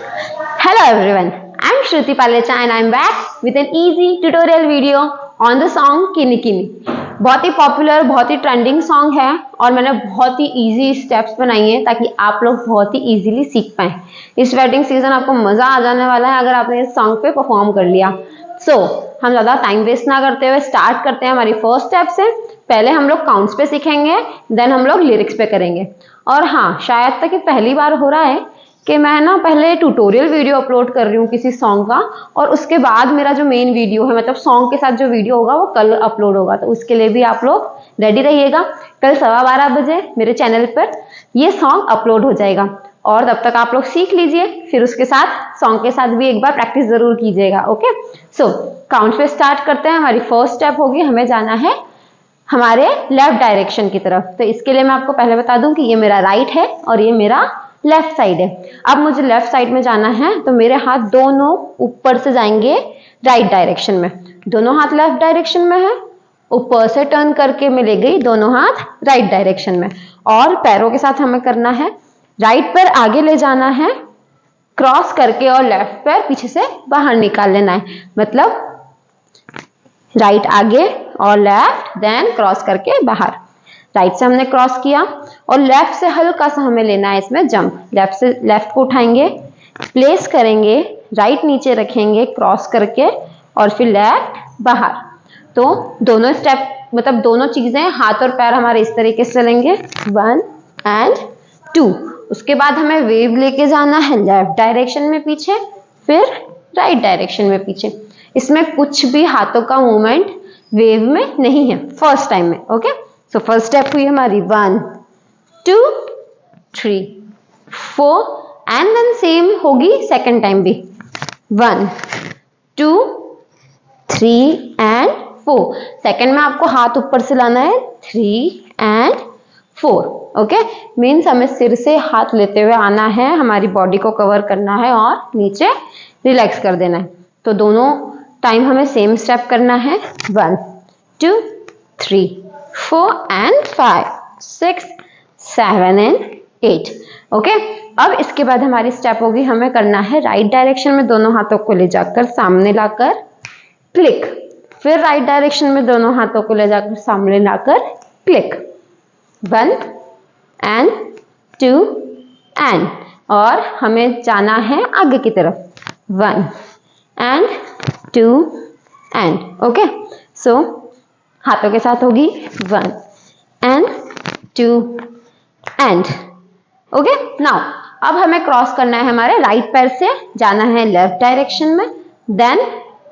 Hello everyone, I'm Shruti Palecha and I'm back with an easy tutorial video on the song Kini Kini। बहुत ही popular, बहुत ही trending song है और मैंने बहुत ही easy steps बनाई हैं ताकि आप लोग बहुत ही इजीली सीख पाएं। इस वेडिंग सीजन आपको मजा आ जाने वाला है अगर आपने इस सॉन्ग पे परफॉर्म कर लिया। हम ज्यादा टाइम वेस्ट ना करते हुए स्टार्ट करते हैं हमारी फर्स्ट स्टेप से। पहले हम लोग काउंट्स पे सीखेंगे, देन हम लोग लिरिक्स पे करेंगे। और हाँ, शायद तक ये पहली बार हो रहा है कि मैं ना पहले ट्यूटोरियल वीडियो अपलोड कर रही हूँ किसी सॉन्ग का और उसके बाद मेरा जो मेन वीडियो है, मतलब सॉन्ग के साथ जो वीडियो होगा वो कल अपलोड होगा। तो उसके लिए भी आप लोग रेडी रहिएगा। कल 12:15 बजे मेरे चैनल पर ये सॉन्ग अपलोड हो जाएगा और तब तक आप लोग सीख लीजिए, फिर उसके साथ सॉन्ग के साथ भी एक बार प्रैक्टिस जरूर कीजिएगा। ओके, सो काउंट पे स्टार्ट करते हैं। हमारी फर्स्ट स्टेप होगी, हमें जाना है हमारे लेफ्ट डायरेक्शन की तरफ। तो इसके लिए मैं आपको पहले बता दूं कि ये मेरा राइट है और ये मेरा लेफ्ट साइड है। अब मुझे लेफ्ट साइड में जाना है तो मेरे हाथ दोनों ऊपर से जाएंगे राइट डायरेक्शन में। दोनों हाथ लेफ्ट डायरेक्शन में है, ऊपर से टर्न करके मैं ले गई दोनों हाथ राइट डायरेक्शन में। और पैरों के साथ हमें करना है, राइट पैर आगे ले जाना है क्रॉस करके और लेफ्ट पैर पीछे से बाहर निकाल लेना है। मतलब राइट आगे और लेफ्ट, देन क्रॉस करके बाहर। राइट से हमने क्रॉस किया और लेफ्ट से हल्का सा हमें लेना है इसमें जंप। लेफ्ट से लेफ्ट को उठाएंगे, प्लेस करेंगे, राइट नीचे रखेंगे क्रॉस करके और फिर लेफ्ट बाहर। तो दोनों स्टेप, मतलब दोनों चीजें हाथ और पैर हमारे इस तरीके से चलेंगे, 1 and 2। उसके बाद हमें वेव लेके जाना है लेफ्ट डायरेक्शन में पीछे, फिर राइट डायरेक्शन में पीछे। इसमें कुछ भी हाथों का मूवमेंट वेव में नहीं है फर्स्ट टाइम में। ओके, सो फर्स्ट स्टेप हुई हमारी 1 2 3 4 एंड देन सेम होगी सेकंड टाइम भी, 1 2 3 एंड 4। सेकंड में आपको हाथ ऊपर से लाना है, 3 एंड 4। ओके, मीन्स हमें सिर से हाथ लेते हुए आना है, हमारी बॉडी को कवर करना है और नीचे रिलैक्स कर देना है। तो दोनों टाइम हमें सेम स्टेप करना है, 1 2 3 4 एंड 5 6 7 एंड 8। ओके, अब इसके बाद हमारी स्टेप होगी, हमें करना है राइट डायरेक्शन में दोनों हाथों को ले जाकर सामने लाकर क्लिक, फिर राइट डायरेक्शन में दोनों हाथों को ले जाकर सामने लाकर क्लिक, 1 एंड 2 एंड। और हमें जाना है आगे की तरफ, 1 एंड 2 एंड। ओके, सो हाथों के साथ होगी 1 एंड 2 एंड। ओके, नाउ अब हमें क्रॉस करना है, हमारे राइट पैर से जाना है लेफ्ट डायरेक्शन में, देन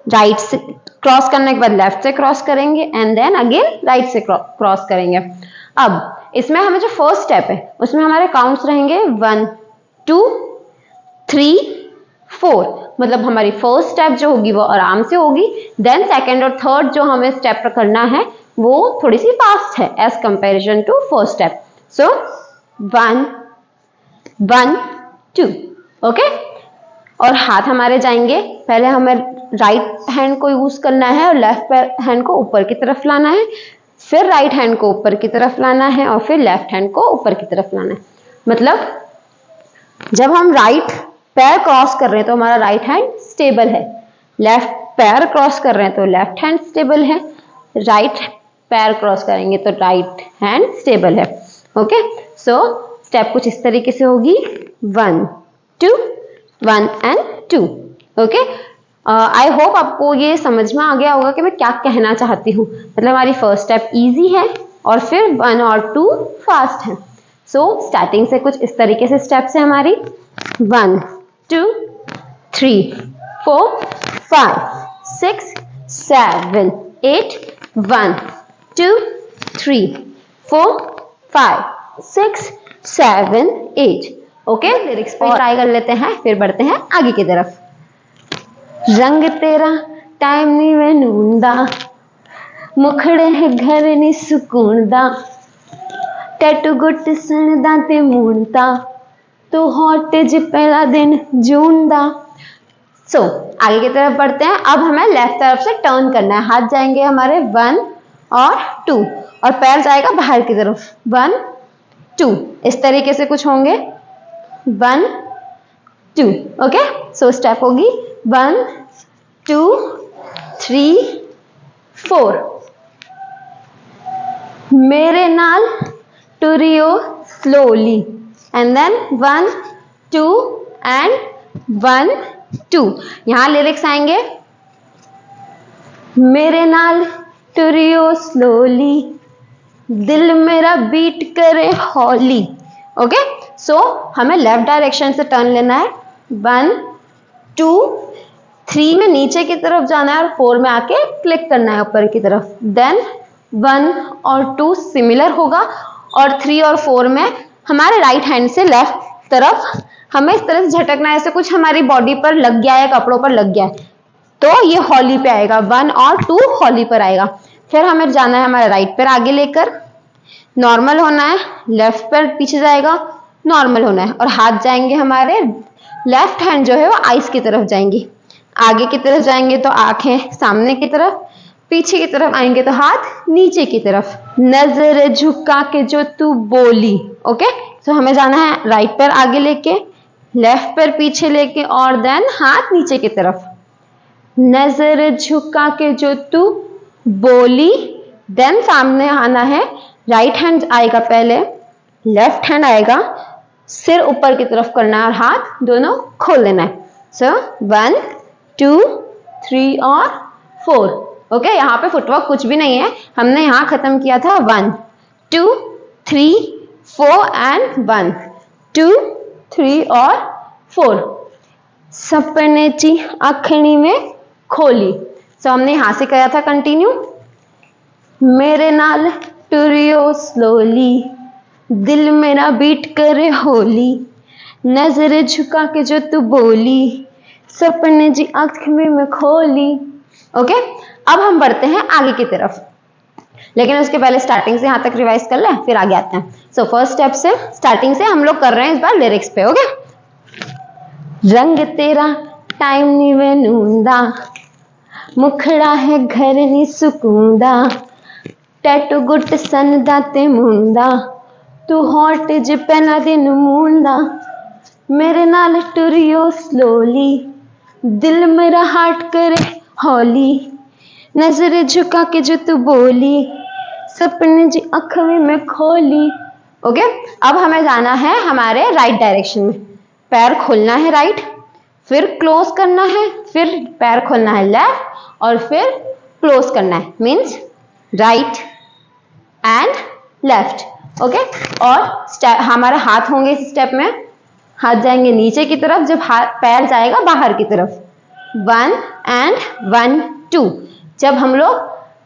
राइट से क्रॉस करने के बाद लेफ्ट से क्रॉस करेंगे एंड देन अगेन राइट से क्रॉस करेंगे। अब इसमें हमें जो फर्स्ट स्टेप है उसमें हमारे काउंट्स रहेंगे 1 2 3 4। मतलब हमारी फर्स्ट स्टेप जो होगी वो आराम से होगी, देन सेकंड और थर्ड जो हमें स्टेप करना है वो थोड़ी सी फास्ट है as comparison to first step. So 1 1 2। Okay, और हाथ हमारे जाएंगे, पहले हमें राइट हैंड को यूज करना है और लेफ्ट हैंड को ऊपर की तरफ लाना है, फिर राइट हैंड को ऊपर की तरफ लाना है और फिर लेफ्ट हैंड को ऊपर की तरफ लाना है। मतलब जब हम राइट पैर क्रॉस कर रहे हैं तो हमारा राइट हैंड स्टेबल है, लेफ्ट पैर क्रॉस कर रहे हैं तो लेफ्ट हैंड स्टेबल है, राइट पैर क्रॉस करेंगे तो राइट हैंड स्टेबल है। ओके, सो स्टेप कुछ इस तरीके से होगी, 1 2 1 एंड 2। ओके, आई होप आपको ये समझ में आ गया होगा कि मैं क्या कहना चाहती हूँ। मतलब हमारी फर्स्ट स्टेप इजी है और फिर 1 और 2 फास्ट है। सो स्टार्टिंग से कुछ इस तरीके से स्टेप्स है हमारी, 1 2 3 4 5 6 7 8 1 2 3 4 5 6 7 8। ओके, लिरिक्स पे ट्राई कर लेते हैं, फिर बढ़ते हैं आगे की तरफ। रंग तेरा टाइम नी मैनू दा, मुखड़े है घर नी सुकून दा, टैटू गुट सणदा ते मूणता, तू हॉट ज पहला दिन जून दा। सो आगे की तरफ बढ़ते हैं। अब हमें लेफ्ट तरफ से टर्न करना है, हाथ जाएंगे हमारे 1 और 2 और पैर जाएगा बाहर की तरफ, 1 2। इस तरीके से कुछ होंगे, 1 2। ओके, सो स्टेप होगी 1 2 3 4। मेरे नाल टुरियो स्लोली एंड देन 1 2 एंड 1 2। यहां लिरिक्स आएंगे, मेरे नाल टुरियो स्लोली, दिल मेरा बीट करे हॉली। ओके, सो हमें लेफ्ट डायरेक्शन से टर्न लेना है। 1 2 3 में नीचे की तरफ जाना है और 4 में आके क्लिक करना है ऊपर की तरफ। देन 1 और 2 सिमिलर होगा और 3 और 4 में हमारे राइट हैंड से लेफ्ट तरफ हमें इस तरह से झटकना है, ऐसे कुछ हमारी बॉडी पर लग गया है, कपड़ों पर लग गया है, तो ये हॉली पे आएगा। 1 और 2 हॉली पर आएगा। फिर हमें जाना है हमारा राइट पैर आगे लेकर, नॉर्मल होना है, लेफ्ट पैर पीछे जाएगा, नॉर्मल होना है, और हाथ जाएंगे हमारे लेफ्ट हैंड जो है वो आईज की तरफ जाएंगी। आगे की तरफ जाएंगे तो आंखें सामने की तरफ, पीछे की तरफ आएंगे तो हाथ नीचे की तरफ। नजर झुका के जो तू बोली। ओके, तो हमें जाना है राइट पैर आगे लेके, लेफ्ट पैर पीछे लेके और देन हाथ नीचे की तरफ। नजर झुका के जो तू बोली, देन सामने आना है, राइट हैंड आएगा पहले, लेफ्ट हैंड आएगा, सिर ऊपर की तरफ करना है और हाथ दोनों खोल लेना है। सो 1 2 3 और 4। ओके, यहाँ पे फुटवर्क कुछ भी नहीं है, हमने यहाँ खत्म किया था 1 2 3 4 एंड 1 2 3 और 4। सपने ची अखनी में खोली। सो हमने यहां से किया था कंटिन्यू, मेरे नाल टुरियो स्लोली, दिल मेरा बीट करे होली, नजर झुका के जो तू बोली, सपने जी आंख में खोली। ओके, अब हम बढ़ते हैं आगे की तरफ, लेकिन उसके पहले स्टार्टिंग से यहां तक रिवाइज कर ले, फिर आगे आते हैं। सो फर्स्ट स्टेप से स्टार्टिंग से हम लोग कर रहे हैं इस बार लिरिक्स पे। ओके, रंग तेरा टाइम नी वेनूंदा, मुखड़ा है घर नी सुकूंदा, टैटू गुट सन दाते मुंदा, तू हॉट ज पहना दिन मुंदा, मेरे नाल टुरियो स्लोली, दिल मेरा हार्ट करे हॉली, नजर झुका के जो तू बोली, सपने जी अखवी में खोली। ओके, अब हमें जाना है हमारे राइट डायरेक्शन में। पैर खोलना है राइट, फिर क्लोज करना है, फिर पैर खोलना है लेफ्ट और फिर क्लोज करना है, means right and left. Okay, और हमारे हाथ होंगे इस स्टेप में, हाथ जाएंगे नीचे की तरफ जब पैर जाएगा बाहर की तरफ। 1 एंड 1 2 जब हम लोग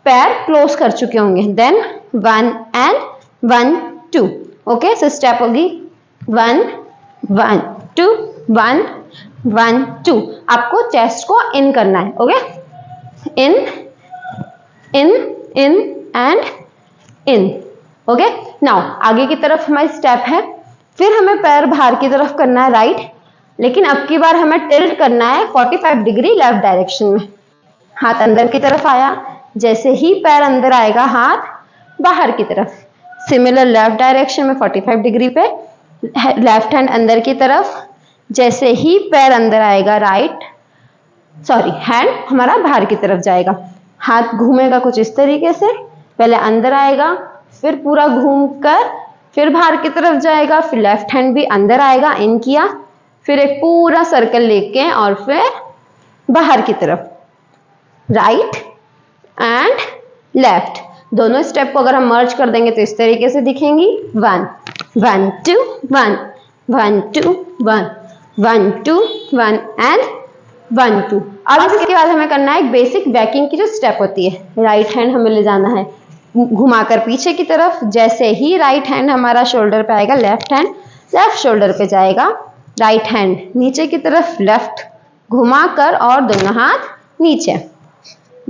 पैर क्लोज कर चुके होंगे, then 1 and 1 2। Okay, so step होगी 1 1 2 1 1 2। आपको चेस्ट को इन करना है। Okay, in in in and in. Okay, now आगे की तरफ हमारी स्टेप है, फिर हमें पैर बाहर की तरफ करना है राइट, लेकिन अब की बार हमें टिल्ट करना है 45 डिग्री लेफ्ट डायरेक्शन में। हाथ अंदर की तरफ आया, जैसे ही पैर अंदर आएगा हाथ बाहर की तरफ। सिमिलर लेफ्ट डायरेक्शन में 45 डिग्री पे लेफ्ट हैंड अंदर की तरफ, जैसे ही पैर अंदर आएगा हैंड हमारा बाहर की तरफ जाएगा। हाथ घूमेगा कुछ इस तरीके से, पहले अंदर आएगा, फिर पूरा घूम कर फिर बाहर की तरफ जाएगा, फिर लेफ्ट हैंड भी अंदर आएगा, इन किया, फिर एक पूरा सर्कल लेके और फिर बाहर की तरफ, राइट एंड लेफ्ट। दोनों स्टेप को अगर हम मर्ज कर देंगे तो इस तरीके से दिखेंगी। 1 1 2 1 1 2 1 1 2 1 एंड 1 2। अब इसके बाद हमें करना है एक बेसिक बैकिंग की जो स्टेप होती है, राइट हैंड हमें ले जाना है घुमाकर पीछे की तरफ, जैसे ही राइट हैंड हमारा शोल्डर पे आएगा, लेफ्ट हैंड लेफ्ट शोल्डर पे जाएगा, राइट हैंड नीचे की तरफ लेफ्ट घुमाकर और दोनों हाथ नीचे।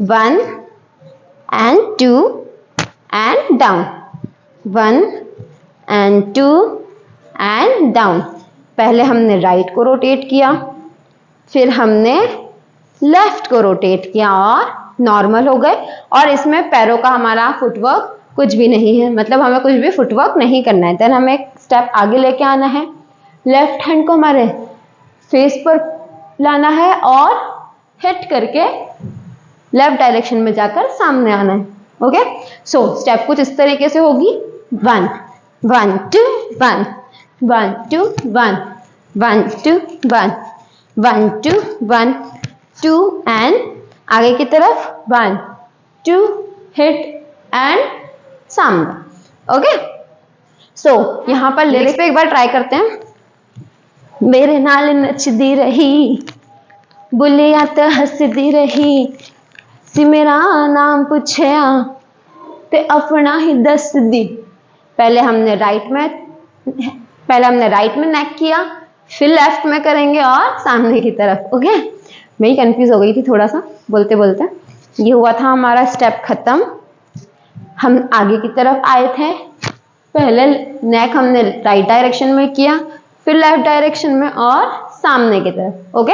1 and 2 and down, 1 and 2 and down। पहले हमने राइट को रोटेट किया, फिर हमने लेफ्ट को रोटेट किया और नॉर्मल हो गए। और इसमें पैरों का हमारा फुटवर्क कुछ भी नहीं है, मतलब हमें कुछ भी फुटवर्क नहीं करना है। देन हमें एक स्टेप आगे लेके आना है, लेफ्ट हैंड को हमारे फेस पर लाना है और हिट करके लेफ्ट डायरेक्शन में जाकर सामने आना है। ओके, सो स्टेप कुछ इस तरीके से होगी। 1 1 2 1 1 2 1 1 2 1 1 2 1 2 एंड आगे की तरफ 1 2 हिट एंड सामने। ओके, सो यहाँ पर लिरिक्स पे एक बार ट्राई करते हैं। मेरे नाल नचदी रही बुलिया तो हसदी रही सी मेरा नाम पूछया ते अपना ही दस दी। पहले हमने राइट में नेक किया, फिर लेफ्ट में करेंगे और सामने की तरफ। ओके, मैं ही कंफ्यूज हो गई थी थोड़ा सा बोलते बोलते। ये हुआ था हमारा स्टेप खत्म। हम आगे की तरफ आए थे, पहले नेक हमने राइट डायरेक्शन में किया, फिर लेफ्ट डायरेक्शन में और सामने की तरफ। ओके,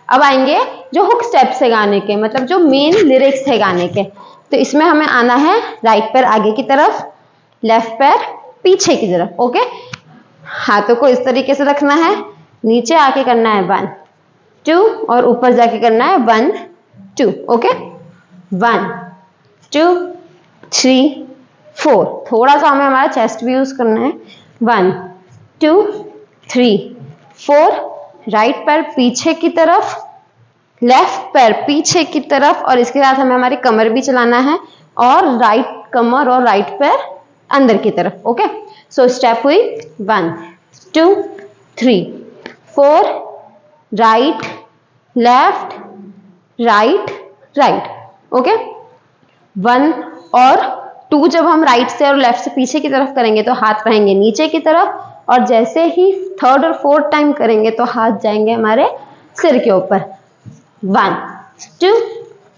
अब आएंगे जो हुक स्टेप्स है गाने के, मतलब जो मेन लिरिक्स है गाने के। तो इसमें हमें आना है राइट पैर आगे की तरफ, लेफ्ट पैर पीछे की तरफ। ओके, हाथों को इस तरीके से रखना है, नीचे आके करना है 1 2 और ऊपर जाके करना है 1 2। ओके, 1 2 3 4। थोड़ा सा हमें हमारा चेस्ट भी यूज करना है। 1 2 3 4। राइट पैर पीछे की तरफ, लेफ्ट पैर पीछे की तरफ, और इसके साथ हमें हमारी कमर भी चलाना है और राइट कमर और राइट पैर अंदर की तरफ। ओके, सो स्टेप हुई 1 2 3 4 right left right right. Okay, 1 और 2 जब हम राइट से और लेफ्ट से पीछे की तरफ करेंगे तो हाथ रहेंगे नीचे की तरफ, और जैसे ही 3rd और 4th टाइम करेंगे तो हाथ जाएंगे हमारे सिर के ऊपर। 1 2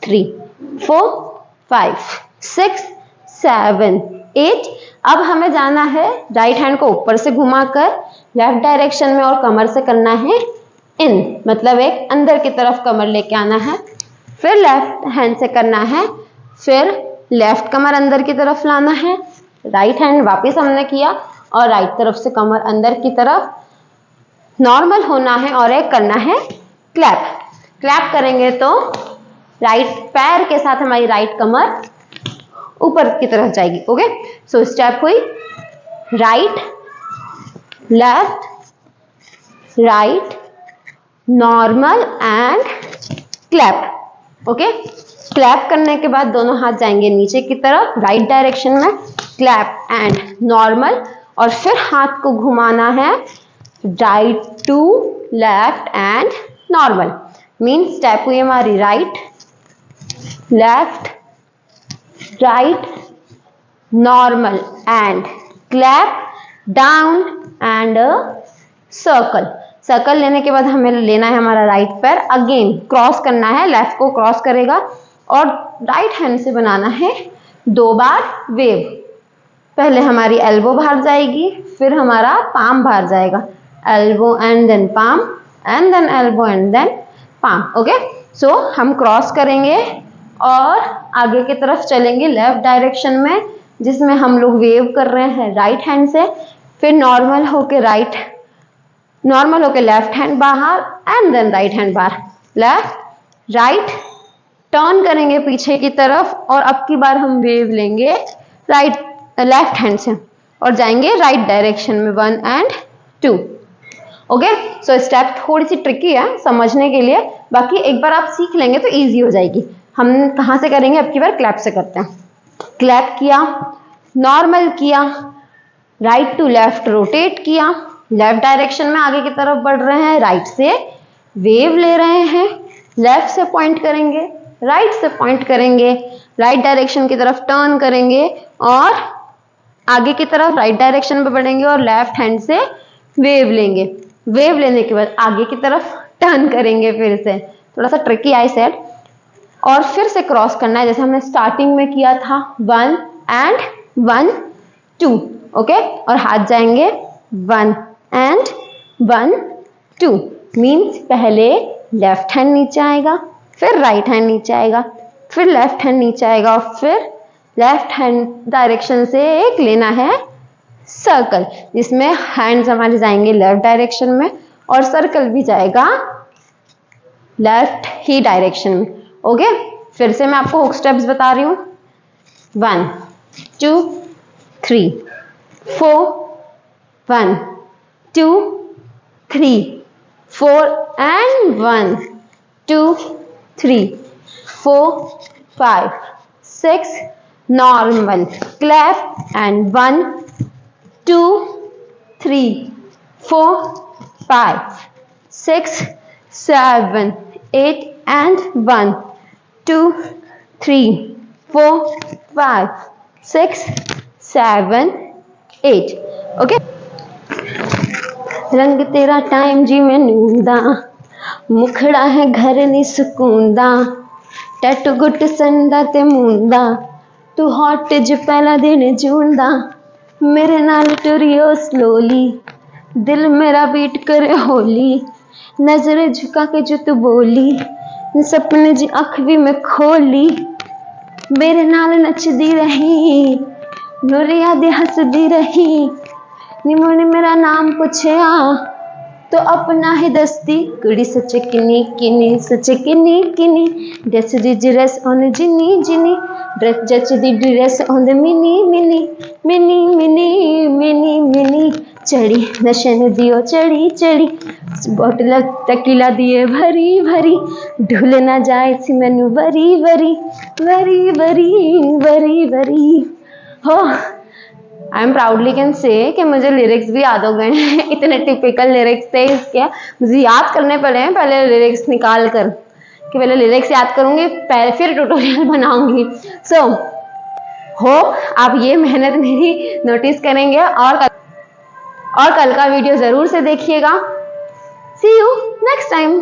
3 4 5 6 7 8। अब हमें जाना है राइट हैंड को ऊपर से घुमाकर लेफ्ट डायरेक्शन में और कमर से करना है इन, मतलब एक अंदर की तरफ कमर लेके आना है। फिर लेफ्ट हैंड से करना है, फिर लेफ्ट कमर अंदर की तरफ लाना है, राइट हैंड वापस हमने किया और राइट तरफ से कमर अंदर की तरफ नॉर्मल होना है, और एक करना है क्लैप। क्लैप करेंगे तो राइट पैर के साथ हमारी राइट कमर ऊपर की तरफ जाएगी। ओके, सो स्टेप हुई right left right normal and clap. Okay, clap करने के बाद दोनों हाथ जाएंगे नीचे की तरफ राइट डायरेक्शन में, क्लैप एंड नॉर्मल, और फिर हाथ को घुमाना है right to left and normal. Mean step हुई हमारी right left right normal and clap down and circle. Circle लेने के बाद हमें लेना है हमारा राइट पैर, अगेन क्रॉस करना है, लेफ्ट को क्रॉस करेगा और राइट हैंड से बनाना है 2 बार वेव। पहले हमारी एल्बो बाहर जाएगी, फिर हमारा पाम बाहर जाएगा, elbow and then palm and then elbow and then palm. Okay, so हम क्रॉस करेंगे और आगे की तरफ चलेंगे लेफ्ट डायरेक्शन में, जिसमें हम लोग वेव कर रहे हैं राइट हैंड से, फिर नॉर्मल होके लेफ्ट हैंड बाहर एंड देन राइट हैंड बाहर, लेफ्ट राइट टर्न करेंगे पीछे की तरफ, और अब की बार हम वेव लेंगे लेफ्ट हैंड से और जाएंगे राइट डायरेक्शन में 1 एंड 2। ओके, सो स्टेप थोड़ी सी ट्रिकी है समझने के लिए, बाकी एक बार आप सीख लेंगे तो इजी हो जाएगी। हम कहाँ से करेंगे, अब की बार क्लैप से करते हैं। क्लैप किया, नॉर्मल किया, राइट टू लेफ्ट रोटेट किया, लेफ्ट डायरेक्शन में आगे की तरफ बढ़ रहे हैं, राइट से वेव ले रहे हैं, लेफ्ट से पॉइंट करेंगे, राइट से पॉइंट करेंगे, राइट डायरेक्शन की तरफ टर्न करेंगे और आगे की तरफ राइट डायरेक्शन में बढ़ेंगे और लेफ्ट हैंड से वेव लेंगे। वेव लेने के बाद आगे की तरफ टर्न करेंगे, फिर से थोड़ा सा ट्रिकी आई सेड, और फिर से क्रॉस करना है जैसे हमने स्टार्टिंग में किया था 1 एंड 1 2। ओके, और हाथ जाएंगे 1 एंड 1 2। मीन्स पहले लेफ्ट हैंड नीचे आएगा, फिर राइट हैंड नीचे आएगा, फिर लेफ्ट हैंड नीचे आएगा और फिर लेफ्ट हैंड डायरेक्शन से एक लेना है सर्कल, जिसमें हैंड्स हमारे जाएंगे लेफ्ट डायरेक्शन में और सर्कल भी जाएगा लेफ्ट ही डायरेक्शन में। ओके, फिर से मैं आपको हुक स्टेप्स बता रही हूँ। 1 2 3 4 1 2 3 4 and 1 2 3 4 5 6 normal clap and 1 2 3 4 5 6 7 8 and 1 2 3 4 5 6 7 8। Okay, रंग तेरा टाइम जी मैनू दा, मुखड़ा है घर नी सुकून दा, टैटू गुट संदा ते मुंदा, तू हॉट ज पहला दिन जून दा, मेरे नाल टुरियो स्लोली, दिल मेरा बीट करे होली, नजर झुका के जो तू बोली, सपने जी अख भी मैं खोली, मेरे नाल नचदी रही, नूरिया दे हसदी रही, निमो ने मेरा नाम पूछया तो अपना ही दसदी, कुड़ी सच किनी किनी सच किनी किनी, ड्रेस दी ड्रेस ऑन जिनी जिनी, ड्रेस जच दी dress on mini mini mini mini mini mini, चढ़ी नशन दियो चढ़ी चढ़ी, बोतल टकीला दिए भरी भरी, ढूल ना जाए सी मैनू worry worry worry worry worry worry. हो, I am proudly can say कि मुझे लिरिक्स भी याद हो गए हैं। इतने टिपिकल लिरिक्स थे इसके, मुझे याद करने पड़े हैं पहले लिरिक्स निकाल कर, कि पहले लिरिक्स याद करूंगी पहले फिर ट्यूटोरियल बनाऊंगी। सो होप आप ये मेहनत मेरी नोटिस करेंगे और कल का वीडियो जरूर से देखिएगा। सी यू नेक्स्ट टाइम।